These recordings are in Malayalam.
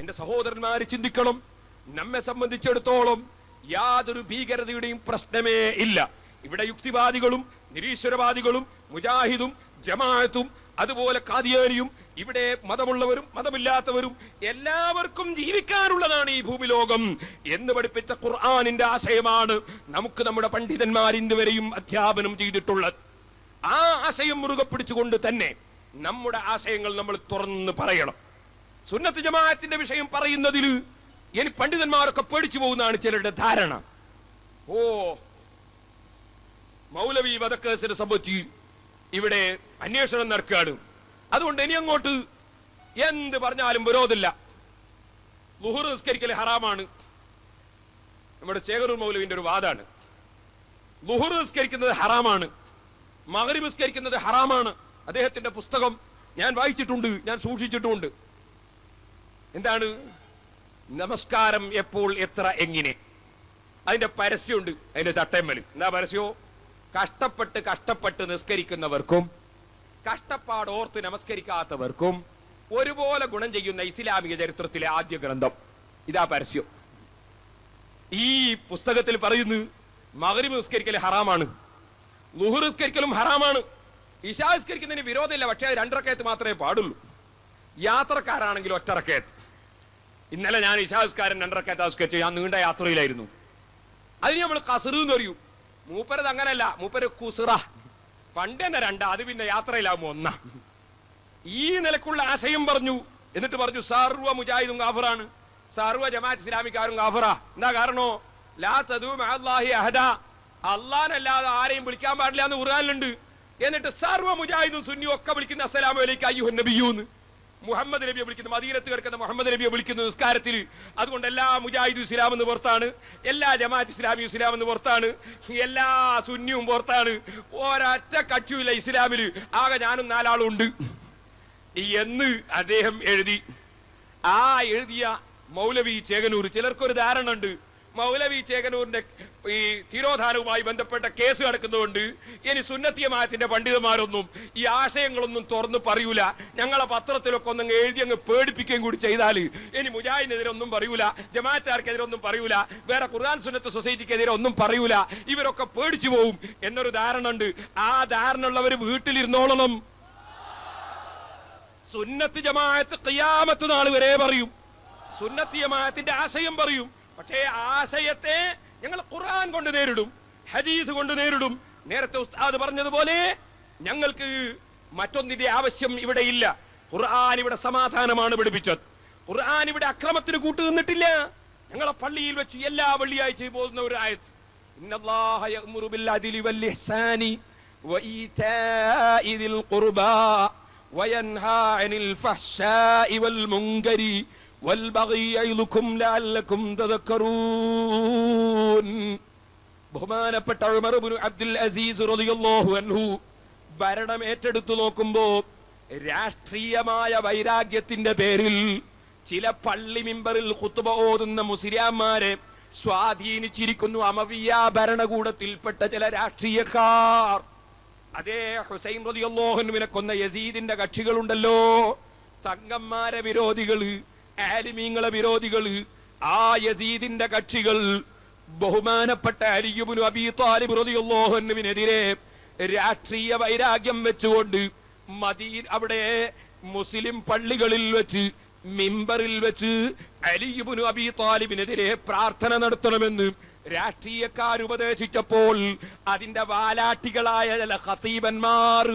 എന്റെ സഹോദരന്മാര് ചിന്തിക്കണം. നമ്മെ സംബന്ധിച്ചിടത്തോളം യാതൊരു ഭീകരതയുടെയും പ്രശ്നമേ ഇല്ല. ഇവിടെ യുക്തിവാദികളും നിരീശ്വരവാദികളും മുജാഹിദും ജമാഅത്തും അതുപോലെ ഖാദിയാനിയും ഇവിടെ മതമുള്ളവരും മതമില്ലാത്തവരും എല്ലാവർക്കും ജീവിക്കാനുള്ളതാണ് ഈ ഭൂമിലോകം എന്ന് പഠിപ്പിച്ച ഖുർആനിന്റെ ആശയമാണ് നമുക്ക് നമ്മുടെ പണ്ഡിതന്മാർ ഇന്നുവരെയും അധ്യാപനം ചെയ്തിട്ടുള്ളത്. ആ ആശയം മുറുകെ പിടിച്ചുകൊണ്ട് തന്നെ നമ്മുടെ ആശയങ്ങൾ നമ്മൾ തുറന്ന് പറയണം. സുന്നത്ത് ജമാഅത്തിന്റെ വിഷയം പറയുന്നതിൽ ഇനി പണ്ഡിതന്മാരൊക്കെ പേടിച്ചു പോകുന്നതാണ് ചിലരുടെ ധാരണ. ഓ, മൗലവി വധക്കേസിനെ സംബന്ധിച്ച് ഇവിടെ അന്വേഷണം നടക്കുകയാണ്, അതുകൊണ്ട് ഇനി അങ്ങോട്ട് എന്ത് പറഞ്ഞാലും വിരോധമില്ല. ളുഹർ നിസ്കരിക്കൽ ഹറാമാണ്. നമ്മുടെ ചേകരൂർ മൗലവിന്റെ ഒരു വാദാണ്. ളുഹർ നിസ്കരിക്കുന്നത് ഹറാമാണ്, മഗ്രിബ് നിസ്കരിക്കുന്നത് ഹറാമാണ്. അദ്ദേഹത്തിന്റെ പുസ്തകം ഞാൻ വായിച്ചിട്ടുണ്ട്, ഞാൻ സൂക്ഷിച്ചിട്ടുമുണ്ട്. എന്താണ് നമസ്കാരം, എപ്പോൾ, എത്ര, എങ്ങനെ, അതിന്റെ പരസ്യമുണ്ട്. അതിന്റെ ചട്ടയമ്മല് എന്താ പരസ്യോ? കഷ്ടപ്പെട്ട് നിസ്കരിക്കുന്നവർക്കും കഷ്ടപ്പാടോർത്ത് നമസ്കരിക്കാത്തവർക്കും ഒരുപോലെ ഗുണം ചെയ്യുന്ന ഇസ്ലാമിക ചരിത്രത്തിലെ ആദ്യ ഗ്രന്ഥം. ഇതാ പരസ്യം. ഈ പുസ്തകത്തിൽ പറയുന്നു മഗ്രിബ് നിസ്കരിക്കൽ ഹറാമാണ്, ളുഹർ നിസ്കരിക്കലും ഹറാമാണ്, ഇശാ നിസ്കരിക്കുന്നതിന് വിരോധമില്ല, പക്ഷേ 2 റക്അത്ത് മാത്രമേ പാടുള്ളൂ. യാത്രക്കാരാണെങ്കിൽ 1 റക്അത്ത്. ഇന്നലെ ഞാൻ ഇശാ നിസ്കാരം 2 റക്അത്ത് നിസ്കരിച്ചു. ഞാൻ നീണ്ട യാത്രയിലായിരുന്നു. അതിന് നമ്മൾ ഖസ്ർ എന്ന് പറയും. മൂപ്പരത് അങ്ങനല്ല, മൂപ്പര് കുസ്റ. പണ്ട് തന്നെ 2, അത് പിന്നെ യാത്രയിലാകുമ്പോ 1. ഈ നിലക്കുള്ള ആശയം പറഞ്ഞു. എന്നിട്ട് പറഞ്ഞു സർവ്വ മുജാഹിദും കാഫിറാണ്, സർവ്വ ജമാഅത്ത് ഇസ്ലാമിക്കാരും കാഫിറാ. എന്താ കാരണോ? ലാ തദൂ മഅല്ലാഹി അഹദ, അല്ലാഹനല്ലാതെ ആരെയും വിളിക്കാൻ പാടില്ല എന്ന് ഖുർആനിലുണ്ട്. എന്നിട്ട് സർവ്വ മുജാഹിദും സുന്നിയും ഒക്കെ വിളിക്കുന്ന അസ്സലാമു അലൈക അയ്യുഹൻ നബിയൂന്ന്. മുഹമ്മദ് നബിയെ വിളിക്കുന്ന, മദീനത്ത് കിടക്കുന്ന മുഹമ്മദ് നബിയെ വിളിക്കുന്ന നിസ്കാരത്തിൽ. അതുകൊണ്ട് എല്ലാ മുജാഹിദും ഇസ്ലാം എന്ന് പുറത്താണ്, എല്ലാ ജമാഅത്ത് ഇസ്ലാമിയും ഇസ്ലാം എന്ന് പുറത്താണ്, എല്ലാ സുന്നിയും പുറത്താണ്, ഒരൊറ്റ കക്ഷിയില്ല ഇസ്ലാമില്, ആകെ ഞാനും 4 ആളും ഉണ്ട് എന്ന് അദ്ദേഹം എഴുതി. ആ എഴുതിയ മൗലവി ചേകനൂർ, ചിലർക്കൊരു ധാരണ ഉണ്ട് മൗലവി ചേകനൂരിന്റെ ഈ തിരോധാനവുമായി ബന്ധപ്പെട്ട കേസ് കിടക്കുന്നതുകൊണ്ട് ഇനി സുന്നത്ത് ജമാഅത്തിന്റെ പണ്ഡിതന്മാരൊന്നും ഈ ആശയങ്ങളൊന്നും തുറന്നു പറയൂല, ഞങ്ങളെ പത്രത്തിലൊക്കെ ഒന്നും എഴുതി അങ്ങ് പേടിപ്പിക്കുകയും കൂടി ചെയ്താൽ ഇനി മുജാഹിദിനെതിരെ ഒന്നും പറയൂല, ജമാഅത്തുകാർക്കെതിരെ ഒന്നും പറയൂല, വേറെ ഖുർആൻ സുന്നത്ത് സൊസൈറ്റിക്കെതിരെ ഒന്നും പറയൂല, ഇവരൊക്കെ പേടിച്ചു പോവും എന്നൊരു ധാരണ ഉണ്ട്. ആ ധാരണ ഉള്ളവർ വീട്ടിലിരുന്നോളണം. സുന്നത്ത് ജമാഅത്ത് ഖിയാമത്ത് നാൾ വരെ പറയും, സുന്നത്ത് ജമാഅത്തിന്റെ ആശയം പറയും. പക്ഷേ ആശയത്തെ ഞങ്ങൾ ഖുർആൻ കൊണ്ട് നേരിടും, ഹദീസ് കൊണ്ട് നേരിടും. നേരത്തെ ഉസ്താദ് പറഞ്ഞതുപോലെ ഞങ്ങൾക്ക് മറ്റൊന്നിന്റെ ആവശ്യം ഇവിടെ ഇല്ല. ഖുർആൻ ഇവിടെ സമാധാനമാണ് പഠിപ്പിച്ചത്. ഖുർആൻ ഇവിടെ അക്രമത്തിന് കൂട്ടുനിന്നിട്ടില്ല. ഞങ്ങളെ പള്ളിയിൽ വെച്ച് എല്ലാ വെള്ളിയാഴ്ചയും പോകുന്ന ഒരു ആയത്ത്, ഇന്നല്ലാഹ യഅ്മുറു ബിൽ അദ്ലി വൽ ഇഹ്സാനി വഈതാഇ ദിൽ ഖുർബാ വയൻഹാ അനിൽ ഫഹ്ശാഇ വൽ മുൻകരി والبغي يعظكم لعلكم تذكرون. ബഹുമാനപ്പെട്ട ഉമർ ഇബ്നു അബ്ദുൽ അസീസ് റളിയല്ലാഹു അൻഹു ഭരണം ഏറ്റെടുത്തു നോക്കുമ്പോ രാഷ്ട്രീയമായ വൈരാഗ്യത്തിന്റെ പേരിൽ ചില പള്ളി മിമ്പറിൽ ഖുത്ബ ഓതുന്ന മുസ്ലിയാമാരെ സ്വാധീനിച്ചിരിക്കുന്നു അമവിയ ഭരണകൂടത്തിൽപ്പെട്ട ചില രാഷ്ട്രീയക്കാർ. അതേ ഹുസൈൻ റളിയല്ലാഹു അൻഹുവിനെ കൊന്ന യസീദിന്റെ കക്ഷികളുണ്ടല്ലോ, തങ്ങന്മാരെ വിരോധികള്, ആലിമീങ്ങളെ വിരോധികള്, ആ യസീദിന്റെ കക്ഷികൾ ബഹുമാനപ്പെട്ട അലി ഇബ്നു അബീ ത്വാലിബ് റളിയല്ലാഹു അൻഹുവിനെതിരെ രാഷ്ട്രീയ വൈരാഗ്യം വെച്ചുകൊണ്ട് അവിടെ മുസ്ലിം പള്ളികളിൽ വെച്ച് മിമ്പറിൽ വെച്ച് അലി ഇബ്നു അബീ ത്വാലിബിനെതിരെ പ്രാർത്ഥന നടത്തണമെന്ന് രാഷ്ട്രീയക്കാർ ഉപദേശിച്ചപ്പോൾ അതിന്റെ വാലാട്ടികളായ ചില ഖതീബന്മാർ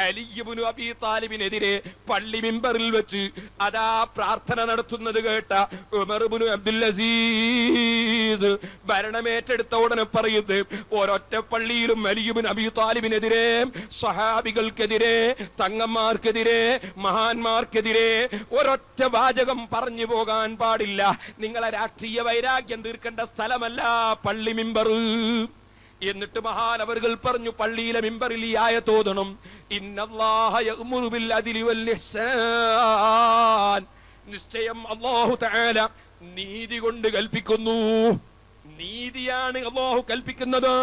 അലി ഇബ്നു അബീ ത്വാലിബിനെതിരെ പള്ളി മിമ്പറിൽ വെച്ച് അതാ പ്രാർത്ഥന നടത്തുന്നത് കേട്ട ഉമർ ഇബ്നു അബ്ദുൽ അസീസ് ഭരണമേറ്റെടുത്ത ഉടനെ പറയുന്നത്, ഒരൊറ്റ പള്ളിയിലും അലി ഇബ്നു അബീ ത്വാലിബിനെതിരെ, സ്വഹാബികൾക്കെതിരെ, തങ്ങന്മാർക്കെതിരെ, മഹാന്മാർക്കെതിരെ ഒരൊറ്റ വാചകം പറഞ്ഞു പോകാൻ പാടില്ല. നിങ്ങളെ രാഷ്ട്രീയ വൈരാഗ്യം തീർക്കേണ്ട സ്ഥലമല്ല പള്ളി മിമ്പർ. എന്നിട്ട് മഹാനവറുകൾ പറഞ്ഞു, പള്ളിയിലെ മിമ്പറിൽ ഈ ആയത്ത് ഓതണം, ഇന്നല്ലാഹ യഅ്മുറു ബിൽ അദ്ലി വൽ ഇഹ്സാൻ. നിശ്ചയം അല്ലാഹു തആല നീതി കൊണ്ട് കൽപ്പിക്കുന്നു. നീതിയാണ് അല്ലാഹു കൽപ്പിക്കുന്നത്.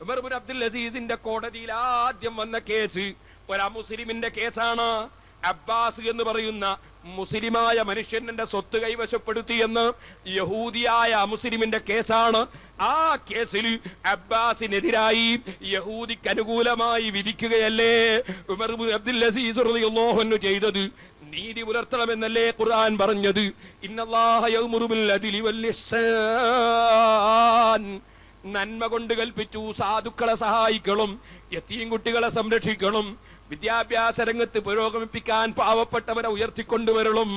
ഉമർ ഇബ്നു അബ്ദുൽ അസീസിന്റെ കോടതിയിൽ ആദ്യം വന്ന കേസ് ഒരു മുസ്ലിമിന്റെ കേസാണ്. അബ്ബാസ് എന്ന് പറയുന്ന മുസ്ലിമായ മനുഷ്യൻ എന്റെ സ്വത്ത് കൈവശപ്പെടുത്തിയെന്ന് യഹൂദിയായ മുസ്ലിമിന്റെ കേസാണ്. ആ കേസിൽ അബ്ബാസിനെതിരായി യഹൂദിക്ക് അനുകൂലമായി വിധിക്കുകയല്ലേ ഉമർ ഇബ്നു അബ്ദുൽ അസീസ് റളിയല്ലാഹു അൻഹു ചെയ്തത്? നീതി പുലർത്തണമെന്നല്ലേ ഖുർആൻ പറഞ്ഞത്? ഇന്നല്ലാഹ യഅ്മുറു ബിൽ അദ്ലി വൽ ഇഹ്സാൻ. നന്മ കൊണ്ട് കൽപ്പിച്ചു, സാധുക്കളെ സഹായിക്കണം, യതീം കുട്ടികളെ സംരക്ഷിക്കണം, വിദ്യാഭ്യാസ രംഗത്ത് പുരോഗമിപ്പിക്കാൻ പാവപ്പെട്ടവരെ ഉയർത്തിക്കൊണ്ടുവരണം,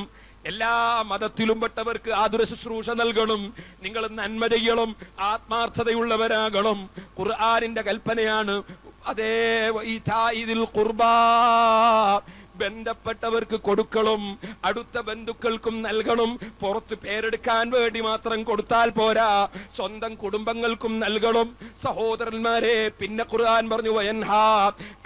എല്ലാ മതത്തിലും പെട്ടവർക്ക് ആതുര ശുശ്രൂഷ നൽകണം, നിങ്ങൾ നന്മ ചെയ്യണം, ആത്മാർത്ഥതയുള്ളവരാകണം. ഖുർആനിന്റെ കൽപ്പനയാണ്. അതേ വഇതാഇദിൽ ഖുർബാ, ബന്ധപ്പെട്ടവർക്ക് കൊടുക്കണം, അടുത്ത ബന്ധുക്കൾക്കും നൽകണം. പുറത്ത് പേരെടുക്കാൻ വേണ്ടി മാത്രം കൊടുത്താൽ പോരാ, സ്വന്തം കുടുംബങ്ങൾക്കും നൽകണം. സഹോദരന്മാരെ, പിന്നെ ഖുർആൻ പറഞ്ഞു വയൻഹാ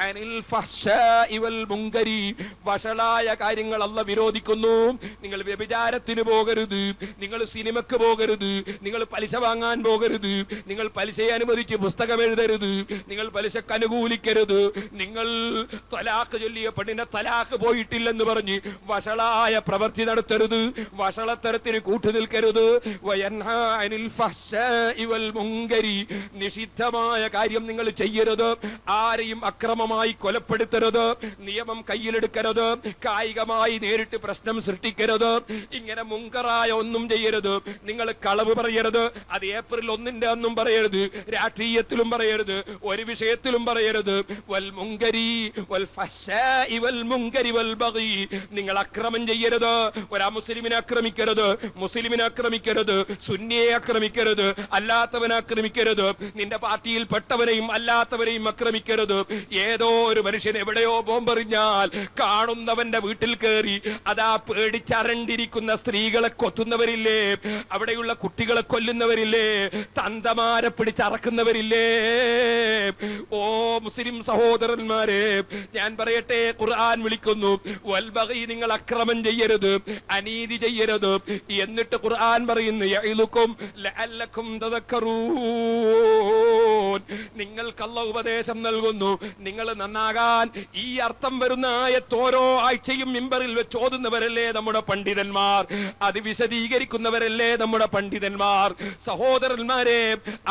അനിൽ ഫഹ്ശാഇ വൽ മുൻകരി. വഷളായ കാര്യങ്ങൾ അല്ലാഹു വിരോധിക്കുന്നു. നിങ്ങൾ വ്യഭിചാരത്തിന് പോകരുത്, നിങ്ങൾ സിനിമക്ക് പോകരുത്, നിങ്ങൾ പലിശ വാങ്ങാൻ പോകരുത്, നിങ്ങൾ പലിശയെ അനുവദിച്ച് പുസ്തകം എഴുതരുത്, നിങ്ങൾ പലിശക്ക് അനുകൂലിക്കരുത്, നിങ്ങൾ തലാഖ് ചൊല്ലിയ പെണ്ണിനെ തലാഖ് പോയിട്ടില്ലെന്ന് പറഞ്ഞ് വഷളായ പ്രവൃത്തി നടത്തരുത്, വഷളത്തരത്തിന് കൂട്ടുനിൽക്കരുത്. വയൻഹാ അനിൽ ഫഹ്ശാഇ വൽ മുൻകരി. നിഷിദ്ധമായ കാര്യം നിങ്ങൾ ചെയ്യരുത്. ആരെയും അക്രമമായി കൊലപ്പെടുത്തരുത്, നിയമം കയ്യിലെടുക്കരുത്, കായികമായി നേരിട്ട് പ്രശ്നം സൃഷ്ടിക്കരുത്, ഇങ്ങനെ മുങ്കറായ ഒന്നും ചെയ്യരുത്. നിങ്ങൾ കളവ് പറയരുത്, അത് ഏപ്രിൽ 1 അന്നും പറയരുത്, രാഷ്ട്രീയത്തിലും പറയരുത്, ഒരു വിഷയത്തിലും പറയരുത്. വൽ മുൻകരി വൽ ഫഹ്ശാഇ വൽ മുൻകരി വൽ ബഗി. നിങ്ങൾ അക്രമം ചെയ്യരുത്, ഒരു മുസ്ലിമിനെ ആക്രമിക്കരുത്, മുസ്ലിമിനെ ആക്രമിക്കരുത്, സുന്നിയെ ആക്രമിക്കരുത്, അല്ലാത്തവനെ ആക്രമിക്കരുത്, നിന്റെ പാർട്ടിയിൽ പെട്ടവരെയും അല്ലാത്തവരെയും ആക്രമിക്കരുത്. ഏതോ ഒരു മനുഷ്യൻ എവിടെയോ ബോംബെറിഞ്ഞാൽ കാണുന്നവന്റെ വീട്ടിൽ കയറി അതാ പേടിച്ചരണ്ടിരിക്കുന്ന സ്ത്രീകളെ കൊത്തുന്നവരില്ലേ, അവിടെയുള്ള കുട്ടികളെ കൊല്ലുന്നവരില്ലേ, തന്തമാരെ പിടിച്ചറക്കുന്നവരില്ലേ? ഓ മുസ്ലിം സഹോദരന്മാരെ, ഞാൻ പറയട്ടെ, ഖുർആൻ വിളിക്കുന്നു വൽബഗി, നിങ്ങൾ അക്രമം ചെയ്യരുത്, അനീതി ചെയ്യരുത്. എന്നിട്ട് ഖുർആൻ പറയുന്നു യഇലുക്കും ലഅല്ലക്കും തദക്കറൂൻ. നിങ്ങൾക്ക് അല്ലാഹു ഉപദേശം നൽകുന്നു, നിങ്ങൾ നന്നാകാൻ. ഈ അർത്ഥം വരുന്ന ആയത്ത് ഓരോ ആഴ്ചയും മിമ്പറിൽ വെച്ച് ഓതുന്നവരല്ലേ നമ്മുടെ പണ്ഡിതന്മാർ, അത് വിശദീകരിക്കുന്നവരല്ലേ നമ്മുടെ പണ്ഡിതന്മാർ. സഹോദരന്മാരെ,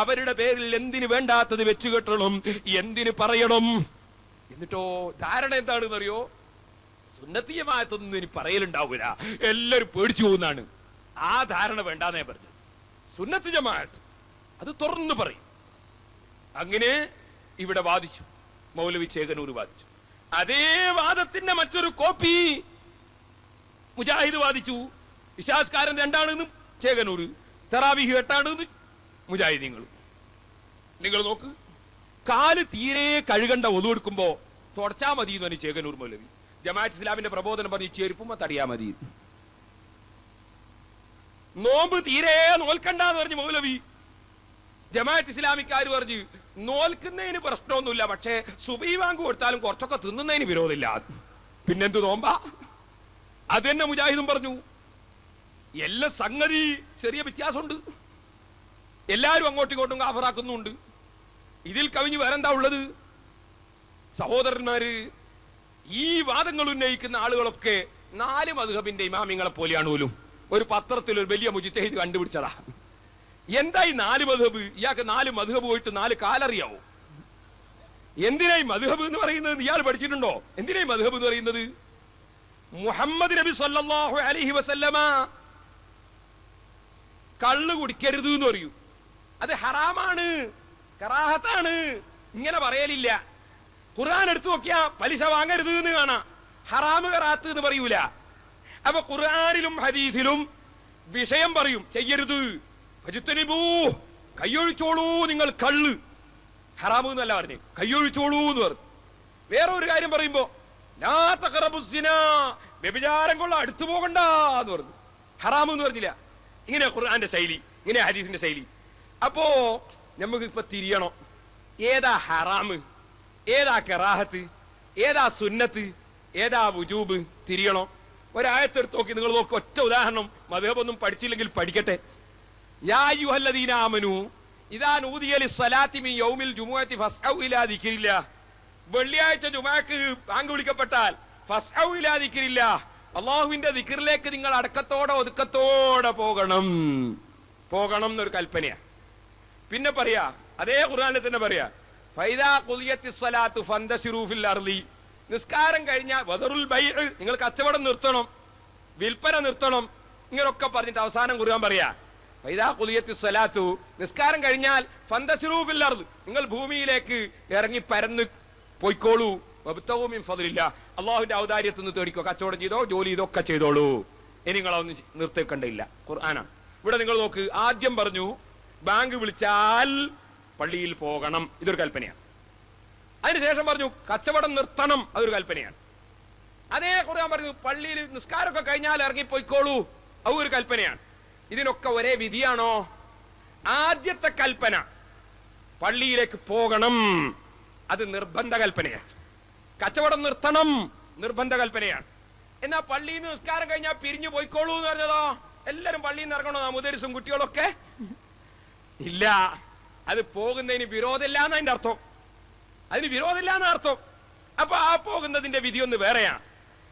അവരുടെ പേരിൽ എന്തിനു വേണ്ടാത്തത് വെച്ചു കെട്ടണം, എന്തിനു പറയണം? എന്നിട്ടോ ധാരണ എന്താണെന്ന് അറിയോ? സുന്നത്ത് ജമാഅത്തൊന്നും ഇനി പറയലുണ്ടാവൂല, എല്ലാവരും പേടിച്ചു പോകുന്നതാണ്. ആ ധാരണ വേണ്ടാന്നേ പറഞ്ഞു. സുന്നത്ത് ജമാഅത്ത് അത് തുറന്നു പറയും. അങ്ങനെ ഇവിടെ വാദിച്ചു, മൗലവി ചേകനൂർ വാദിച്ചു. അതേ വാദത്തിന്റെ മറ്റൊരു കോപ്പി മുജാഹിദ് വാദിച്ചു. ഇശാസ്കാരൻ 2 ചേകനൂർ, തറാവീഹ് 8 മുജാഹിദീങ്ങൾ. നിങ്ങൾ നോക്ക്, കാല് തീരെ കഴുകണ്ട ഒതു എടുക്കുമ്പോ തുടച്ചാ മതി എന്ന് പറഞ്ഞു ചേകനൂർ മൗലവി. ജമാഅത്ത് ഇസ്ലാമിന്റെ പ്രബോധനം പറഞ്ഞ് ചെരുപ്പുമ്പോ തടിയാ മതി. നോമ്പ് തീരെ നോൽക്കണ്ടെന്ന് പറഞ്ഞു മൗലവി. ജമാഅത്ത് ഇസ്ലാമിക്കാർ പറഞ്ഞു നോൽക്കുന്നതിന് പ്രശ്നമൊന്നുമില്ല, പക്ഷേ സുബഹി ബാങ്ക് കൊടുത്താലും കുറച്ചൊക്കെ തിന്നുന്നതിന് വിരോധമില്ല. പിന്നെന്ത് നോമ്പാ? അത് തന്നെ മുജാഹിദും പറഞ്ഞു. എല്ലാ സംഗതി ചെറിയ വ്യത്യാസമുണ്ട്, എല്ലാരും അങ്ങോട്ടും ഇങ്ങോട്ടും കാഫറാക്കുന്നുണ്ട്. ഇതിൽ കവിഞ്ഞ് വേറെന്താ ഉള്ളത്? സഹോദരന്മാര്, ഈ വാദങ്ങൾ ഉന്നയിക്കുന്ന ആളുകളൊക്കെ 4 മദ്ഹബിന്റെ ഇമാമിങ്ങളെ പോലെയാണ് പോലും. ഒരു പത്രത്തിൽ ഒരു വലിയ മുജ്തഹിദ് കണ്ടുപിടിച്ചതാ. എന്തായി 4 മദ്ഹബ്? ഇയാൾക്ക് 4 മദ്ഹബ് പോയിട്ട് 4 കാലറിയാവോ? എന്തിനായി മദ്ഹബ് എന്ന് പറയുന്നത്? ഇയാൾ പഠിച്ചിട്ടുണ്ടോ? എന്തിനായി മദ്ഹബ് എന്ന് പറയുന്നത്? മുഹമ്മദ് നബി സല്ലല്ലാഹു അലൈഹി വസല്ലമ കള്ള് കുടിക്കരുത് എന്ന് പറയൂ, അത് ഹറാമാണ്, കറാഹത്താണ്, ഇങ്ങനെ പറയലില്ല. ഖുർആൻ എടുത്തു നോക്കിയാ പലിശ വാങ്ങരുത് എന്ന് കാണാം, ഹറാമ് കറാത്ത് എന്ന് പറയൂല. അപ്പൊ ഖുർആനിലും ഹദീസിലും വിഷയം പറയും, ചെയ്യരുത്, കയ്യൊഴിച്ചോളൂ നിങ്ങൾ കള്ള്, ഹറാമ് എന്നല്ല പറഞ്ഞു, കയ്യൊഴിച്ചോളൂ എന്ന് പറഞ്ഞു. വേറെ ഒരു കാര്യം പറയുമ്പോ ലാ തഖറബുസ് സിനാ, വ്യഭിചാരം കൊള്ള അടുത്തു പോകണ്ട എന്ന് പറഞ്ഞു, ഹറാമ് എന്ന് പറഞ്ഞില്ല. ഇങ്ങനെ ഖുർആന്റെ ശൈലി, ഇങ്ങനെ ഹദീസിന്റെ ശൈലി. അപ്പോ നമുക്ക് ഇപ്പൊ തിരിയണം, ഏതാ ഹറാമ്, ഏതാ കറാഹത്ത്, ഏതാ സുന്നത്ത്, ഏതാ വുജൂബ്, തിരിയണം. ഒരായത്തെടുത്ത് നോക്കി നിങ്ങൾ നോക്കി. ഒറ്റ ഉദാഹരണം, മദ്ഹബൊന്നും പഠിച്ചില്ലെങ്കിൽ പഠിക്കട്ടെ. യാ അയ്യുഹല്ലദീന ആമനൂ ഇദാ നൂദിയ ലിസ്സലാത്തി മിൻ യൗമിൽ ജുമുഅത്തി ഫസ്ഔ ഇലാ ദിക്രില്ലാഹ്. വെള്ളിയാഴ്ച ജുമുഅക്ക് ബാങ്ക് വിളിക്കപ്പെട്ടാൽ ഫസ്ഔ ഇലാ ദിക്രില്ലാ, അള്ളാഹുവിന്റെ ദിക്റിലേക്ക് നിങ്ങൾ അടക്കത്തോടെ ഒതുക്കത്തോടെ പോകണം എന്നൊരു കൽപ്പനയാണ്. പിന്നെ പറയാ, അതേ ഖുർആനിൽ തന്നെ പറയാ, ഫൈദാ ഖുദിയത്തിസ് സ്വലാത്തു ഫന്തശിറൂ ഫിൽ അർളി, നിസ്കാരം കഴിഞ്ഞാൽ വദറുൽ ബൈഅ, നിങ്ങൾ കച്ചവടം നിർത്തണം, വിൽപ്പന നിർത്തണം, ഇങ്ങനൊക്കെ പറഞ്ഞിട്ട് അവസാനം ഖുർആൻ പറയാ ഫൈദാ ഖുദിയത്തിസ് സ്വലാത്തു, നിസ്കാരം കഴിഞ്ഞാൽ ഫന്തശിറൂ ഫിൽ അർളി, നിങ്ങൾ ഭൂമിയിലേക്ക് ഇറങ്ങി പരന്ന് പോയിക്കോളൂ, വബ്തഗൂ മിൻ ഫദ്ലില്ലാഹ്, അള്ളാഹുവിന്റെ ഔദാര്യത്തിൽ നിന്ന് തേടിക്കോ, കച്ചവടം ചെയ്തോ ജോലി ചെയ്തൊക്കെ ചെയ്തോളൂ, ഇനി നിങ്ങളൊന്നും നിർത്തിക്കണ്ടില്ല. ഖുർആനാണ്. ഇവിടെ നിങ്ങൾ നോക്ക്, ആദ്യം പറഞ്ഞു ബാങ്ക് വിളിച്ചാൽ പള്ളിയിൽ പോകണം, ഇതൊരു കൽപ്പനയാണ്. അതിനുശേഷം പറഞ്ഞു കച്ചവടം നിർത്തണം, അതൊരു കൽപ്പനയാണ്. അതേ ഖുർആൻ പറഞ്ഞു പള്ളിയിൽ നിസ്കാരമൊക്കെ കഴിഞ്ഞാൽ ഇറങ്ങിപ്പോയിക്കോളൂ, അതൊരു കൽപ്പനയാണ്. ഇതിനൊക്കെ ഒരേ വിധിയാണോ? ആദ്യത്തെ കൽപ്പന പള്ളിയിലേക്ക് പോകണം, അത് നിർബന്ധ കൽപ്പനയാണ്. കച്ചവടം നിർത്തണം, നിർബന്ധ കൽപ്പനയാണ്. എന്നാ പള്ളിയിൽ നിന്ന് നിസ്കാരം കഴിഞ്ഞാൽ പിരിഞ്ഞു പോയിക്കോളൂ എന്ന് പറഞ്ഞതോ? എല്ലാരും പള്ളിയിൽ നിന്ന് ഇറങ്ങണോ? മുദരിസും കുട്ടികളൊക്കെ ഇല്ല. അത് പോകുന്നതിന് വിരോധമില്ല എന്ന് അതിന്റെ അർത്ഥം, അതിന് വിരോധമില്ല എന്ന അർത്ഥം. അപ്പൊ ആ പോകുന്നതിന്റെ വിധി ഒന്ന് വേറെയാണ്,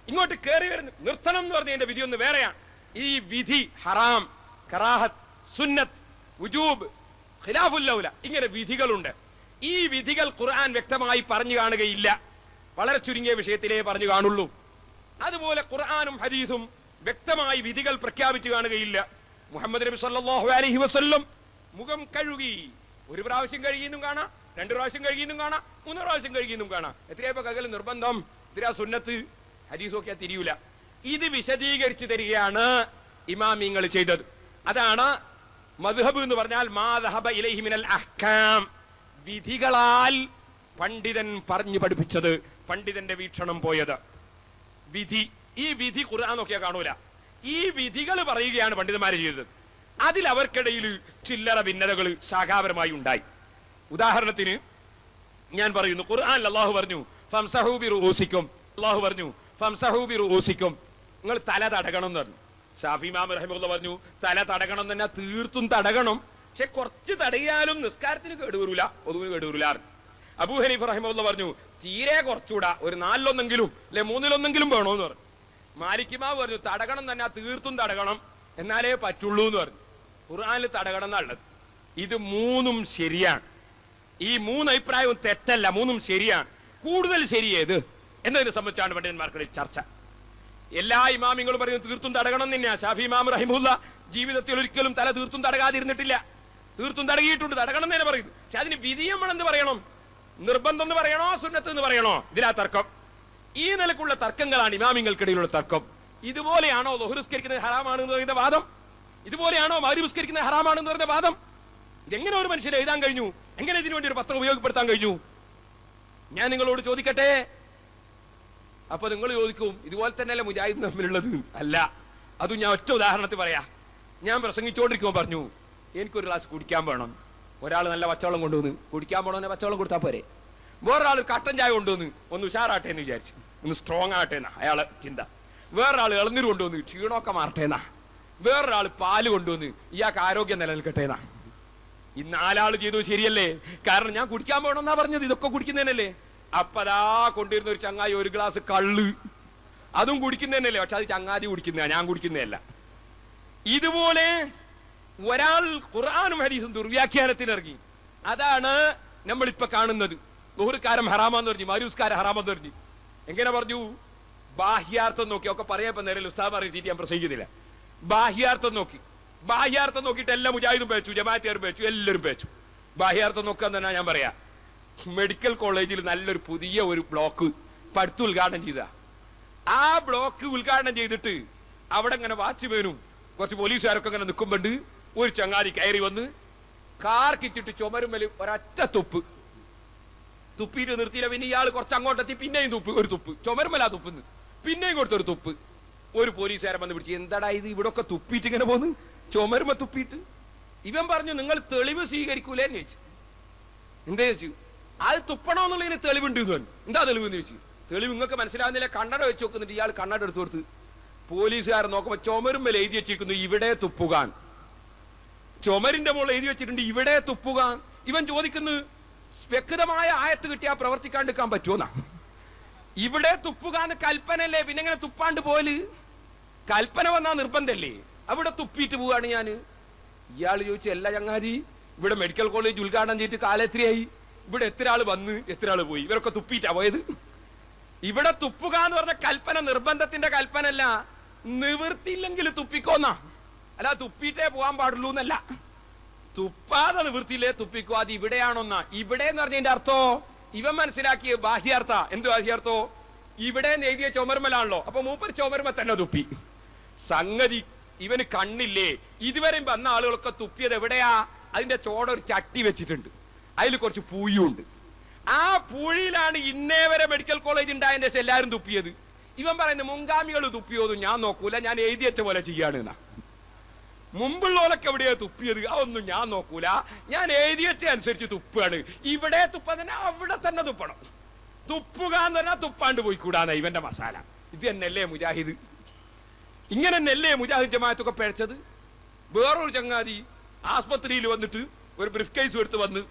ഇങ്ങോട്ട് കയറി വരുന്ന നിർത്തണം എന്ന് പറഞ്ഞതിന്റെ വിധി ഒന്ന് വേറെയാണ്. ഈ വിധി ഹറാം, കറാഹത്ത്, സുന്നത്ത്, വുജൂബ്, ഖിലാഫുൽ ഔല, ഇങ്ങനെ വിധികളുണ്ട്. ഈ വിധികൾ ഖുർആൻ വ്യക്തമായി പറഞ്ഞു കാണുകയില്ല, വളരെ ചുരുങ്ങിയ വിഷയത്തിലേ പറഞ്ഞു കാണുള്ളൂ. അതുപോലെ ഖുർആനും ഹദീസും വ്യക്തമായി വിധികൾ പ്രഖ്യാപിച്ചു കാണുകയില്ല. മുഹമ്മദ് നബി സല്ലല്ലാഹു അലൈഹി വസല്ലം മുഖം കഴുകി, ഒരു പ്രാവശ്യം കഴുകിയെന്നും കാണാം, 2 പ്രാവശ്യം കഴുകിയെന്നും കാണാം, 3 പ്രാവശ്യം കഴുകിയെന്നും കാണാം. എത്രയപ്പോ കകൽ നിർബന്ധം, ഇതിരാ സുന്നത്ത്, ഹദീസൊക്കെ തിരിയൂല. ഇത് വിശദീകരിച്ചു തരികയാണ് ഇമാമിങ്ങൾ ചെയ്തത്. അതാണ് മദ്ഹബ് എന്ന് പറഞ്ഞാൽ മാ ദഹബ ഇലൈഹി മിനൽ അഹ്കാം, വിധികളാൽ പണ്ഡിതൻ പറഞ്ഞു പഠിപ്പിച്ചത്, പണ്ഡിതന്റെ വീക്ഷണം പോയത്. വിധി, ഈ വിധി ഖുർആൻ നോക്കിയാൽ കാണൂല. ഈ വിധികൾ പറയുകയാണ് പണ്ഡിതന്മാര് ചെയ്തത്. അതിൽ അവർക്കിടയിൽ ചില്ലറ ഭിന്നതകൾ ശാഖാപരമായി ഉണ്ടായി. ഉദാഹരണത്തിന് ഞാൻ പറയുന്നു, ഖുർആനിൽ അല്ലാഹു പറഞ്ഞു ഫംസഹൂ ബിറുഊസിക്കും, അല്ലാഹു പറഞ്ഞു ഫംസഹൂ ബിറുഊസിക്കും, നിങ്ങൾ തല തടകണം എന്ന് പറഞ്ഞു. ശാഫി ഇമാം റഹിമഹുല്ലാഹ് പറഞ്ഞു തല തടകണം തന്നെ, തീർത്തും തടകണം, പക്ഷെ കുറച്ച് തടയാലും നിസ്കാരത്തിന് കേടുവരൂല, ഒതുവിന് കേടുവരൂല. അബൂ ഹനീഫ റഹിമഹുല്ലാഹ് പറഞ്ഞു തീരെ കുറച്ചുകൂടാ, ഒരു 4-1 അല്ലെ 3 വേണോന്ന് പറഞ്ഞു. മാലിക് ഇമാം പറഞ്ഞു തടകണം തന്നെ, തീർത്തും തടകണം, എന്നാലേ പറ്റുള്ളൂ എന്ന് പറഞ്ഞു. ഖുർആനിൽ തടകണം എന്നുള്ളത്. ഇത് 3 ശരിയാണ്. ഈ 3 അഭിപ്രായവും തെറ്റല്ല, 3 ശരിയാണ്. കൂടുതൽ ശരിയേത് എന്നതിനെ സംബന്ധിച്ചാണ് പണ്ഡിതന്മാർക്കിടയിൽ ചർച്ച. എല്ലാ ഇമാമിങ്ങളും പറയുന്നത് തീർത്തും തടകണം തന്നെയാണ്. ഷാഫി ഇമാം റഹിമഹുല്ലാഹ് ജീവിതത്തിൽ ഒരിക്കലും തല തീർത്തും തടകാതിരുന്നിട്ടില്ല, തീർത്തും തടകിയിട്ടുണ്ട്, തടകണം തന്നെ പറയുന്നു. പക്ഷെ അതിന് വിധി നമ്മൾ എന്ത് പറയണം? നിർബന്ധം എന്ന് പറയണോ സുന്നത്ത് എന്ന് പറയണോ? ഇതിലാ തർക്കം. ഈ നിലക്കുള്ള തർക്കങ്ങളാണ് ഇമാമിങ്ങൾക്കിടയിലുള്ള തർക്കം. ഇതുപോലെയാണോ ളുഹ്റുസ്കരിക്കുന്നത് ഹറാമാണെന്ന് പറയുന്ന വാദം? ഇതുപോലെയാണോ മഗ്രിബുസ്കരിക്കുന്നത് ഹറാമാണെന്ന് പറയുന്ന വാദം? ഇതെങ്ങനെ ഒരു മനുഷ്യൻ എഴുതാൻ കഴിഞ്ഞു? എങ്ങനെ ഇതിനു വേണ്ടി ഒരു പത്രം ഉപയോഗപ്പെടുത്താൻ കഴിഞ്ഞു? ഞാൻ നിങ്ങളോട് ചോദിക്കട്ടെ. അപ്പൊ നിങ്ങൾ ചോദിക്കും ഇതുപോലെ തന്നെയല്ലേ മുജാഹിദ് തമ്മിലുള്ളത്? അല്ല, അതും ഞാൻ ഒറ്റ ഉദാഹരണത്തിൽ പറയാ. ഞാൻ പ്രസംഗിച്ചുകൊണ്ടിരിക്കുമ്പോൾ പറഞ്ഞു എനിക്കൊരു ഗ്ലാസ് കുടിക്കാൻ വേണം. ഒരാൾ നല്ല പച്ചവെള്ളം കൊണ്ടുവന്ന് കുടിക്കാൻ പോണോന്നെ പച്ചവെള്ളം കൊടുത്താൽ പോരെ. വേറൊരാൾ കട്ടൻ ചായ കൊണ്ടുവന്ന് ഒന്ന് ഉഷാറാട്ടെ എന്ന് വിചാരിച്ചു, ഒന്ന് സ്ട്രോങ് ആട്ടെ എന്നാ അയാളെ ചിന്ത. വേറൊരാൾ ഇളനീര് കൊണ്ടുവന്ന് ക്ഷീണമൊക്കെ മാറട്ടെ എന്നാ. വേറൊരാൾ പാല് കൊണ്ടുവന്ന് ഇയാൾക്ക് ആരോഗ്യം നിലനിൽക്കട്ടെ എന്നാ. ഈ 4 ആള് ചെയ്തു ശരിയല്ലേ? കാരണം ഞാൻ കുടിക്കാൻ പോകണമെന്നാ പറഞ്ഞത്, ഇതൊക്കെ കുടിക്കുന്നതന്നെയല്ലേ. അപ്പതാ കൊണ്ടുവരുന്ന ഒരു ചങ്ങായി ഒരു ഗ്ലാസ് കള്ള്, അതും കുടിക്കുന്നതന്നെയല്ലേ, പക്ഷെ അത് ചങ്ങാതി കുടിക്കുന്നതാ, ഞാൻ കുടിക്കുന്നതല്ല. ഇതുപോലെ ഒരാൾ ഖുർആനും ഹദീസും ദുർവ്യാഖ്യാനത്തിന് ഇറങ്ങി. അതാണ് നമ്മളിപ്പോ കാണുന്നത്. ളുഹ്റുകാരം ഹറാമാന്ന് പറഞ്ഞു, മഗ്രിബുസ്കാരം ഹറാമെന്ന് പറഞ്ഞു. എങ്ങനെ പറഞ്ഞു? ബാഹ്യാർത്ഥം നോക്കി. ഒക്കെ പറയാൻ നേരം ഉസ്താദ് പറഞ്ഞിട്ട് ഞാൻ പ്രസംഗിക്കുന്നില്ല. ബാഹ്യാർത്ഥം നോക്കി, ബാഹ്യാർത്ഥം നോക്കിയിട്ട് എല്ലാ മുജാഹിദും പേച്ചു, ജമാഅത്തുകാരും പേച്ചു, എല്ലാവരും പേച്ചു. ബാഹ്യാർത്ഥം നോക്കാൻ തന്നെ ഞാൻ പറയാ. മെഡിക്കൽ കോളേജിൽ നല്ലൊരു പുതിയ ഒരു ബ്ലോക്ക് പടുത്ത് ഉദ്ഘാടനം ചെയ്ത. ആ ബ്ലോക്ക് ഉദ്ഘാടനം ചെയ്തിട്ട് അവിടെ ഇങ്ങനെ വാച്ച്മാനും കുറച്ച് പോലീസുകാരൊക്കെ ഇങ്ങനെ നിൽക്കുമ്പോണ്ട് ഒരു ചങ്ങാതി കയറി വന്ന് കാർ കിച്ചിട്ട് ചുമരുമ്മൽ ഒരൊറ്റ തുപ്പിയിട്ട് നിർത്തിയില്ല. പിന്നെ ഇയാൾ കുറച്ച് അങ്ങോട്ടെത്തി, പിന്നെയും ഒരു തുപ്പ് ചുമരുമ്മലാ തുപ്പുന്നു, പിന്നെയും കൊടുത്തൊരു തുപ്പ്. ഒരു പോലീസുകാരൻ വന്ന് പിടിച്ചു, എന്താടാ ഇത് ഇവിടെ ഒക്കെ തുപ്പിയിട്ട് ഇങ്ങനെ പോന്ന്, ചുമരുമ തുപ്പിയിട്ട്. ഇവൻ പറഞ്ഞു നിങ്ങൾ തെളിവ് സ്വീകരിക്കൂലേന്ന് ചോദിച്ചു. എന്താ ചോദിച്ചു? അത് തുപ്പണമെന്നുള്ളതിന് തെളിവുണ്ട് എന്ന് പറഞ്ഞു. എന്താ തെളിവ് എന്ന് ചോദിച്ചു. തെളിവ് നിങ്ങൾക്ക് മനസ്സിലാവുന്നില്ല, കണ്ണട വെച്ച് നോക്കുന്നുണ്ട്. ഇയാൾ കണ്ണട എടുത്തു കൊടുത്ത് പോലീസുകാരൻ നോക്കുമ്പോ ചുമരുമ്മൽ എഴുതി വെച്ചിരിക്കുന്നു ഇവിടെ തുപ്പുകാൻ. ചുമരിന്റെ മുകളിൽ എഴുതി വെച്ചിട്ടുണ്ട് ഇവിടെ തുപ്പുകാൻ. ഇവൻ ചോദിക്കുന്നു വ്യക്തമായ ആയത്ത് കിട്ടിയാ പ്രവർത്തിക്കാണ്ടിരിക്കാൻ പറ്റുമോന്നാ. ഇവിടെ തുപ്പുകാന്ന് കൽപ്പനല്ലേ, പിന്നെ എങ്ങനെ തുപ്പാണ്ട് പോല്? കൽപ്പന വന്നാ നിർബന്ധല്ലേ? അവിടെ തുപ്പിയിട്ട് പോവാണ് ഞാൻ. ഇയാൾ ചോദിച്ചു, അല്ല ചങ്ങാതി, ഇവിടെ മെഡിക്കൽ കോളേജ് ഉദ്ഘാടനം ചെയ്തിട്ട് കാലം എത്രയായി? ഇവിടെ എത്ര ആള് വന്ന് എത്ര ആള് പോയി? ഇവരൊക്കെ തുപ്പിയിട്ടാ പോയത്? ഇവിടെ തുപ്പുക എന്ന് പറഞ്ഞ കൽപ്പന നിർബന്ധത്തിന്റെ കൽപ്പന അല്ല, നിവൃത്തിയില്ലെങ്കിൽ തുപ്പിക്കോന്നാ. അല്ല തുപ്പിയിട്ടേ പോകാൻ പാടുള്ളൂ എന്നല്ല. തുപ്പാതെ നിവൃത്തിയില്ലേ തുപ്പിക്കോ. അത് ഇവിടെയാണോന്നാ. ഇവിടെ എന്ന് പറഞ്ഞതിന്റെ അർത്ഥോ ഇവൻ മനസ്സിലാക്കിയ ബാഹ്യാർത്ഥ. എന്ത് ബാഹ്യാർത്ഥോ? ഇവിടെ എഴുതിയ ചുമർമലാണല്ലോ, അപ്പൊ മൂപ്പർ ചുമർമ തന്നെ തുപ്പി. സംഗതി ഇവന് കണ്ണില്ലേ? ഇതുവരെയും വന്ന ആളുകളൊക്കെ തുപ്പിയത് എവിടെയാ? അതിന്റെ ചോട ഒരു ചട്ടി വെച്ചിട്ടുണ്ട്, അതിൽ കുറച്ച് പൂയുണ്ട്. ആ പൂഴിയിലാണ് ഇന്നേ വരെ മെഡിക്കൽ കോളേജ് ഉണ്ടായതിന്റെ ശേഷം എല്ലാവരും തുപ്പിയത്. ഇവൻ പറയുന്നത് മുൻഗാമികൾ തുപ്പിയോതും ഞാൻ നോക്കൂല, ഞാൻ എഴുതി വെച്ച പോലെ ചെയ്യാണ് എന്നാ. മുമ്പുള്ളവരൊക്കെ എവിടെയാ തുപ്പിയത് അതൊന്നും ഞാൻ നോക്കൂല, ഞാൻ എഴുതി വെച്ച അനുസരിച്ച് തുപ്പാണ്. ഇവിടെ തുപ്പതിനെ അവിടെ തന്നെ തുപ്പണം. തുപ്പുക എന്ന് പറഞ്ഞാൽ തുപ്പാണ്ട് പോയിക്കൂടാന്ന ഇവന്റെ മസാല. ഇത് തന്നെയല്ലേ മുജാഹിദ്? ഇങ്ങനെ തന്നെയല്ലേ മുജാഹിദ് ജമാഅത്തൊക്കെ പിഴച്ചത്? വേറൊരു ചങ്ങാതി ആസ്പത്രിയിൽ വന്നിട്ട് ഒരു ബ്രീഫ് കേസ് എടുത്ത് വന്ന്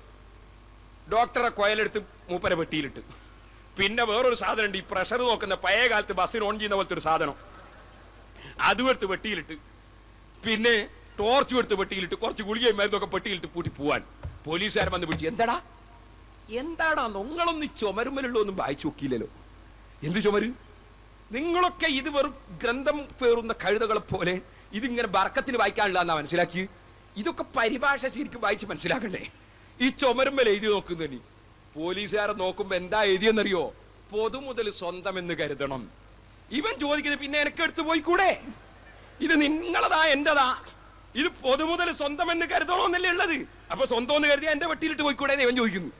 ഡോക്ടറെ കൊയലെടുത്ത് മൂപ്പരെ വെട്ടിയിലിട്ട്. പിന്നെ വേറൊരു സാധനം ഉണ്ട്, ഈ പ്രഷർ നോക്കുന്ന പഴയ കാലത്ത് ബസ്സിന് ഓൺ ചെയ്യുന്ന പോലത്തെ ഒരു സാധനം, അതും എടുത്ത് വെട്ടിയിലിട്ട്. പിന്നെ ടോർച്ചും എടുത്ത് വെട്ടിയിലിട്ട്, കുറച്ച് ഗുളികയും മരുന്നൊക്കെ വെട്ടിയിലിട്ട് പൂട്ടി പോവാൻ പോലീസുകാരൻ വന്ന് പിടിച്ചു. എന്താടാ എന്താടാ നിങ്ങളൊന്നും ചുമരുമലുള്ള ഒന്നും വായിച്ചു നോക്കിയില്ലല്ലോ. എന്ത് ചുമര്? നിങ്ങളൊക്കെ ഇത് വെറും ഗ്രന്ഥം പേറുന്ന കഴുതകളെ പോലെ ഇതിങ്ങനെ ബർക്കത്തിന് വായിക്കാനുള്ള എന്നാ മനസ്സിലാക്കി. ഇതൊക്കെ പരിഭാഷ ശരിക്കും വായിച്ച് മനസ്സിലാക്കണ്ടേ? ഈ ചുമരുമ്മൽ എഴുതി നോക്കുന്നതിന് പോലീസുകാരെ നോക്കുമ്പോ എന്താ എഴുതിയെന്നറിയോ? പൊതുമുതൽ സ്വന്തം എന്ന് കരുതണം. ഇവൻ ചോദിക്കുന്നത് പിന്നെ എനിക്ക് എടുത്തു പോയിക്കൂടെ? ഇത് നിങ്ങളതാ എന്റെതാ, ഇത് പൊതുമുതൽ സ്വന്തം എന്ന് കരുതണമെന്നല്ലേ ഉള്ളത്. അപ്പൊ സ്വന്തം എന്ന് കരുതിയാ എന്റെ വെട്ടിയിലിട്ട് പോയിക്കൂടെ എന്ന് ഇവൻ ചോദിക്കുന്നു.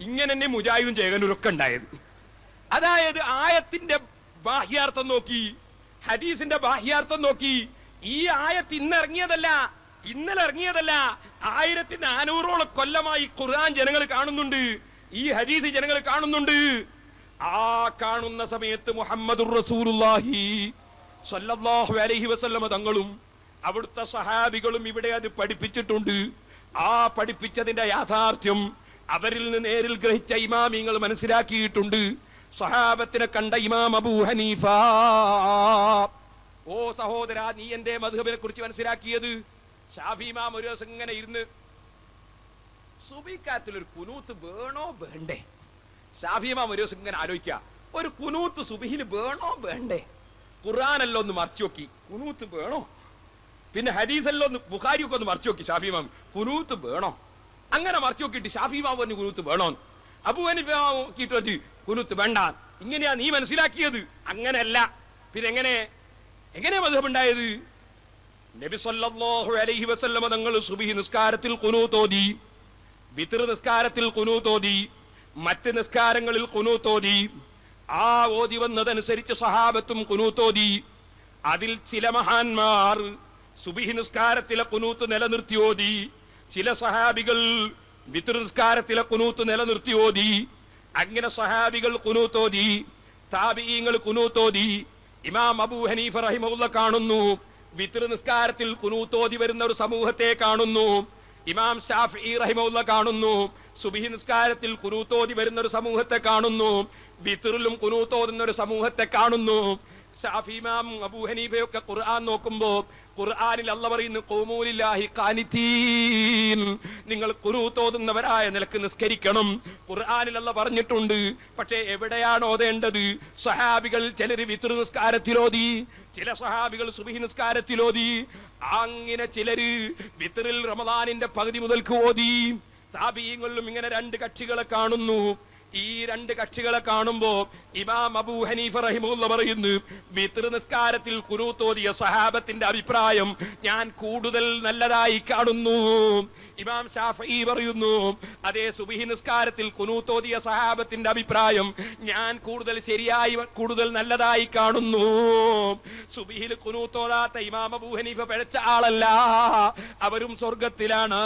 ഇങ്ങനെ തന്നെ മുജാഹിദും ചേകനൂരൊക്കെ ഉണ്ടായത്. അതായത് ആയത്തിന്റെ ബാഹ്യാർത്ഥം നോക്കി, ഹദീസിന്റെ ബാഹ്യാർത്ഥം നോക്കി. ഈ ആയത്ത് ഇന്ന് ഇറങ്ങിയതല്ല, ഇന്നലെ ഇറങ്ങിയതല്ല. 1400ഓളം കൊല്ലമായി ഖുർആൻ ജനങ്ങൾ കാണുന്നുണ്ട്, ഈ ഹദീസ് ജനങ്ങൾ കാണുന്നുണ്ട്. ആ കാണുന്ന സമയത്ത് മുഹമ്മദുർ റസൂലുള്ളാഹി സ്വല്ലല്ലാഹു അലൈഹി വസല്ലമ തങ്ങളും അവിടുത്തെ സഹാബികളും ഇവിടെ അത് പഠിപ്പിച്ചിട്ടുണ്ട്. ആ പഠിപ്പിച്ചതിന്റെ യാഥാർത്ഥ്യം അവരിൽ നിന്ന് നേരിൽ ഗ്രഹിച്ച ഇമാമിങ്ങൾ മനസ്സിലാക്കിയിട്ടുണ്ട്. സഹാബത്തിനെ കണ്ട ഇമാം അബൂ ഹനീഫ, ഓ സഹോദര, നീ എന്റെ മദ്ഹബിനെ കുറിച്ച് മനസ്സിലാക്കിയത്? ഷാഫി ഇമാം ഒരു ദിവസം ഇങ്ങനെ ഇരുന്ന് സുബഹിക്കാത്തിൽ ഒരു കുനൂത്ത് വേണോ വേണ്ടേ? ഷാഫി ഇമാം ഒരു ദിവസം ഇങ്ങനെ ആലോചിക്കുക, ഒരു കുനൂത്ത് സുബഹിയിൽ വേണോ വേണ്ടേ? ഖുർആനല്ലോ ഒന്ന് മറിച്ചു നോക്കി, കുനൂത്ത് വേണോ? പിന്നെ ഹദീസല്ലോ ഒന്ന്, ബുഖാരിയൊക്കെ ഒന്ന് മറിച്ചു നോക്കി, ഷാഫി ഇമാം കുനൂത്ത് വേണോ? അങ്ങനെ മറിച്ചു നോക്കിയിട്ട് ഷാഫി ഇമാം പറഞ്ഞു കുനൂത്ത് വേണോ. അബൂ ഹനീഫ നോക്കിയിട്ട് കുനൂത്ത് വേണ്ട. ഇങ്ങനെയാ നീ മനസ്സിലാക്കിയത്? അങ്ങനെയല്ല. പിന്നെ എങ്ങനെ മദ്ഹബ് ഉണ്ടായത്? നബി സല്ലല്ലാഹു അലൈഹി വസല്ലമ തങ്ങൾ സുബ്ഹി നിസ്കാരത്തിൽ ഖുനൂത്ത് ഓതി, വിത്ർ നിസ്കാരത്തിൽ ഖുനൂത്ത് ഓതി, മറ്റ് നിസ്കാരങ്ങളിൽ ഖുനൂത്ത് ഓതി. ആ ഓതി വന്നതനുസരിച്ച് സഹാബത്തും ഖുനൂത്ത് ഓതി. അതിൽ ചില മഹാന്മാർ സുബ്ഹി നിസ്കാരത്തിലെ ഖുനൂത്ത് നിലനിർത്തി ഓതി, ചില സഹാബികൾ വിത്ർ നിസ്കാരത്തിലെ ഖുനൂത്ത് നിലനിർത്തി ഓതി. അങ്ങനെ സഹാബികൾ ഖുനൂത്ത് ഓതി, താബിഈങ്ങൾ ഖുനൂത്ത് ഓതി. ഇമാം അബൂ ഹനീഫ റഹിമഹുല്ലാഹ് കാണുന്നു വിത്ർ നിസ്കാരത്തിൽ ഖുനൂത്ത് ഓതി വരുന്ന ഒരു സമൂഹത്തെ കാണുന്നു. ഇമാം ശാഫിഈ റഹിമഹുല്ലാഹ് കാണുന്നു സുബ്ഹി നിസ്കാരത്തിൽ ഖുനൂത്ത് ഓതി വരുന്ന ഒരു സമൂഹത്തെ കാണുന്നു. വിത്റിലും ഖുനൂത്ത് ഓതുന്ന ഒരു സമൂഹത്തെ കാണുന്നു. ശാഫി ഇമാം അബൂ ഹനീഫയൊക്കെ ഖുർആൻ നോക്കുമ്പോ ഖുർആനിൽ അല്ലാഹ് പറയുന്നു ഖൂമൂ ലില്ലാഹി ഖാനിതീൻ, നിങ്ങൾ ഖുനൂത്ത് ഓതുന്നവരായ നിലക്ക് നിസ്കരിക്കണം. ഖുർആനിൽ അല്ലാഹ് പറഞ്ഞിട്ടുണ്ട്. പക്ഷേ എവിടെയാണ് ഓതേണ്ടത്? സഹാബികൾ ചിലർ വിത്ർ നിസ്കാരത്തിലോതി, ചില സഹാബികൾ സുബ്ഹി നിസ്കാരത്തിലോതി. അങ്ങനെ ചിലര് വിത്റിൽ റമദാനിന്റെ പകുതി മുതൽക്ക് ഓതി. താബിഈങ്ങളിലും ഇങ്ങനെ രണ്ട് കക്ഷികളെ കാണുന്നു. ഈ രണ്ട് കക്ഷികളെ കാണുമ്പോ ഇമാം അബൂ ഹനീഫ റഹിമഹുല്ലാഹ് പറയുന്നു വിത്ർ നിസ്കാരത്തിൽ ഖുനൂത്ത് ഓതിയ സഹാബത്തിന്റെ അഭിപ്രായം ഞാൻ കൂടുതൽ നല്ലതായി കാണുന്നു. ഇമാം ശാഫിഈ പറയുന്നു അതേ സുബ്ഹി നിസ്കാരത്തിൽ ഖുനൂത്ത് ഓതിയ സഹാബത്തിന്റെ അഭിപ്രായം ഞാൻ കൂടുതൽ ശരിയായി, കൂടുതൽ നല്ലതായി കാണുന്നു. സുബ്ഹിയിൽ ഖുനൂത്ത് ഓതാത്ത ഇമാം അബൂ ഹനീഫ പിഴച്ച ആളല്ല, അവരും സ്വർഗത്തിലാണ്.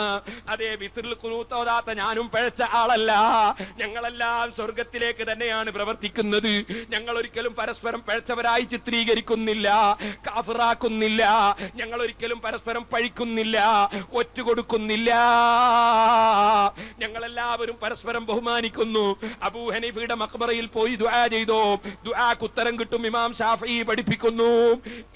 അതേ വിത്റിൽ ഖുനൂത്ത് ഓതാത്ത ഞാനും പിഴച്ച ആളല്ല. ഞങ്ങളെല്ലാം ഞങ്ങളെല്ലാം സ്വർഗത്തിലേക്ക് തന്നെയാണ് പ്രവർത്തിക്കുന്നത്. ഞങ്ങൾ ഒരിക്കലും പരസ്പരം പഴച്ചവരായി ചിത്രീകരിക്കുന്നില്ല, കാഫിറാക്കുന്നില്ല. ഞങ്ങൾ ഒരിക്കലും പരസ്പരം പഴിക്കുന്നില്ല, ഒറ്റുകൊടുക്കുന്നില്ല. ഞങ്ങളെല്ലാവരും പരസ്പരം ബഹുമാനിക്കുന്നു. അബൂ ഹനീഫയുടെ മഖ്ബറയിൽ പോയി ദുആ ചെയ്തോ, ദുആക്ക് ഉത്തരം കിട്ടും. ഇമാം ശാഫഈ പഠിപ്പിക്കുന്നു.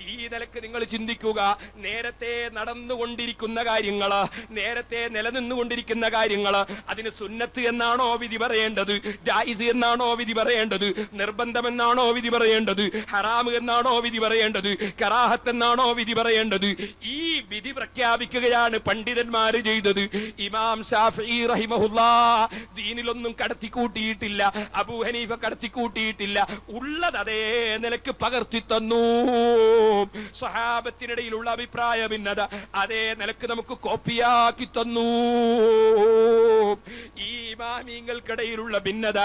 ഈ നിലക്ക് നിങ്ങൾ ചിന്തിക്കുക. നേരത്തെ നടന്നുകൊണ്ടിരിക്കുന്ന കാര്യങ്ങള്, നേരത്തെ നിലനിന്നുകൊണ്ടിരിക്കുന്ന കാര്യങ്ങള്, അതിന് സുന്നത്ത് എന്നാണോ വിധി പറയേണ്ടത്, ജായിസ് എന്നാണോ വിധി പറയേണ്ടത്, നിർബന്ധം എന്നാണോ വിധി പറയേണ്ടത്, ഹറാം എന്നാണോ വിധി പറയേണ്ടത്, കറാഹത്ത് എന്നാണോ വിധി പറയേണ്ടത്? ഈ വിധി പ്രഖ്യാപിക്കുകയാണ് പണ്ഡിതന്മാര് ചെയ്തത്. ഇമാം ശാഫഈ റഹിമഹുല്ലാഹ് ദീനിലൊന്നും കടത്തിക്കൂട്ടിയിട്ടില്ല, അബൂ ഹനീഫ കടത്തിക്കൂട്ടിയിട്ടില്ല. ഉള്ളത് അതേ നിലക്ക് പകർത്തി തന്നു. സഹാബത്തിനിടയിലുള്ള അഭിപ്രായ ഭിന്നത അതേ നിലക്ക് നമുക്ക് കോപ്പിയാക്കി തന്നു. ഈ ഇമാമിങ്ങൾക്കിടയിലുള്ള ഭിന്നത,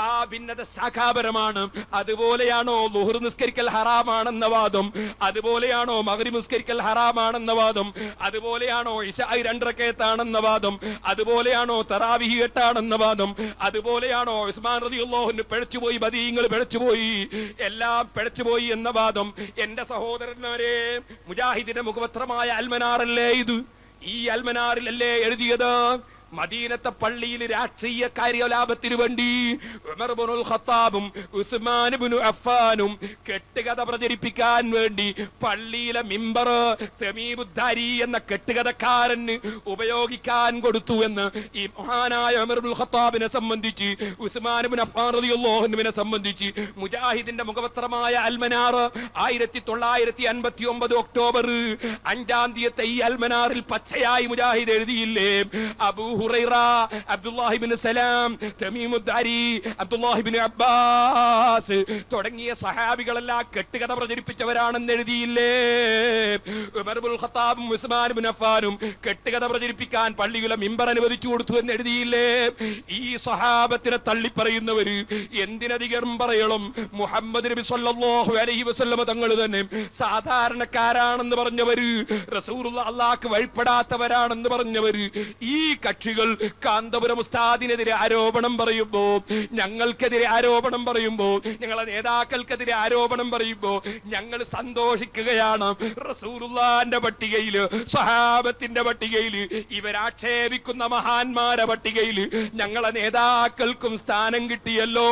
ആ ഭിന്നത ശാഖാപരമാണ്. അതുപോലെയാണോ ളുഹർ നിസ്കരിക്കൽ ഹറാമാണെന്ന വാദം, അതുപോലെയാണോ മഗ്രിബ് നിസ്കരിക്കൽ ഹറാമാണെന്ന വാദം, അതുപോലെയാണോ ഇശാ 2 റക്അത്താണെന്ന വാദം, അതുപോലെയാണോ തറാവിഹ് 8 ആണെന്ന വാദം, അതുപോലെയാണോ ഉസ്മാൻ റളിയല്ലാഹു അൻഹു പിഴച്ചുപോയി, ബദീങ്ങൾ പിഴച്ചുപോയി, എല്ലാം പിഴച്ചുപോയി എന്ന വാദം. എന്റെ സഹോദരന്മാരെ, മുജാഹിദിന്റെ മുഖപത്രമായ അൽമനാറല്ലേ ഇത്? ഈ അൽമനാറിലല്ലേ എഴുതിയത് മദീനത്തെ പള്ളിയിൽ രാഷ്ട്രീയ കാര്യലാഭത്തിന് വേണ്ടി ഉമർ ഇബ്നുൽ ഖത്താബും ഉസ്മാൻ ഇബ്നു അഫ്ഫാനും കെട്ടുകഥ പ്രചരിപ്പിക്കാൻ വേണ്ടി പള്ളിയിലെ മിമ്പർ തമീമുദ്ദാരി എന്ന കെട്ടുകഥക്കാരന് ഉപയോഗിക്കാൻ കൊടുത്തു എന്ന് ഈ മഹാനായ ഉമർ ഇബ്നുൽ ഖത്താബിനെ സംബന്ധിച്ച്, ഉസ്മാൻ ഇബ്നു അഫ്ഫാൻ റളിയല്ലാഹു അൻഹുവിനെ സംബന്ധിച്ച് മുജാഹിദിന്റെ മുഖപത്രമായ അൽമനാർ 1959 ഒക്ടോബർ 5 ഈ അൽമനാറിൽ പച്ചയായി മുജാഹിദ് എഴുതിയില്ലേ? അബൂ ഹുറൈറ, അബ്ദുല്ലാഹി ഇബ്നു സലാം, തമീമുദ്ദാരി, അബ്ദുല്ലാഹി ഇബ്നു അബ്ബാസ് തുടങ്ങിയ സഹാബികളെല്ലാം കെട്ടുകഥ പ്രചരിപ്പിച്ചവരാണെന്ന് എഴുതിയില്ലേ? ഉമർ ഇബ്നുൽ ഖത്താബും ഉസ്മാൻ ഇബ്നു അഫ്ഫാനും കെട്ടുകഥ പ്രചരിപ്പിക്കാൻ പള്ളിയിലെ മിമ്പർ അനുവദിച്ചു കൊടുത്തു എന്ന് എഴുതിയില്ലേ? ഈ സഹാബത്തിനെ തള്ളിപ്പറയുന്നവര് എന്തിനധികം പറയണം? മുഹമ്മദ് നബി സല്ലല്ലാഹു അലൈഹി വസല്ലം തങ്ങൾ തന്നെ സാധാരണക്കാരാണെന്ന് പറഞ്ഞവര്, റസൂലുള്ളാഹി അല്ലാഹുക്ക് വഴിപ്പെടാത്തവരാണെന്ന് പറഞ്ഞവര്, ഈ കക്ഷികൾ കാന്തപുരം ഉസ്താദിനെതിരെ ആരോപണം പറയുമ്പോ, ഞങ്ങൾക്കെതിരെ ആരോപണം പറയുമ്പോ, ഞങ്ങളെ നേതാക്കൾക്കെതിരെ ആരോപണം പറയുമ്പോ ഞങ്ങൾ സന്തോഷിക്കുകയാണ്. റസൂലുള്ളാഹിന്റെ പട്ടികയില്, സഹാബത്തിന്റെ പട്ടികയില്, ഇവരാക്ഷേപിക്കുന്ന മഹാന്മാരെ പട്ടികയില് ഞങ്ങളെ നേതാക്കൾക്കും സ്ഥാനം കിട്ടിയല്ലോ.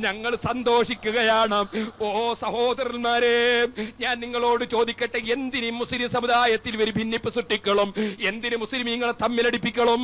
ഞങ്ങൾ സന്തോഷിക്കുകയാണ്. ഓ സഹോദരന്മാരെ, ഞാൻ നിങ്ങളോട് ചോദിക്കട്ടെ, എന്തിന് മുസ്ലിം സമുദായത്തിൽ ഒരു ഭിന്നിപ്പ് സൃഷ്ടിക്കണം? എന്തിന് മുസ്ലിമീങ്ങളെ തമ്മിലടിപ്പിക്കണം?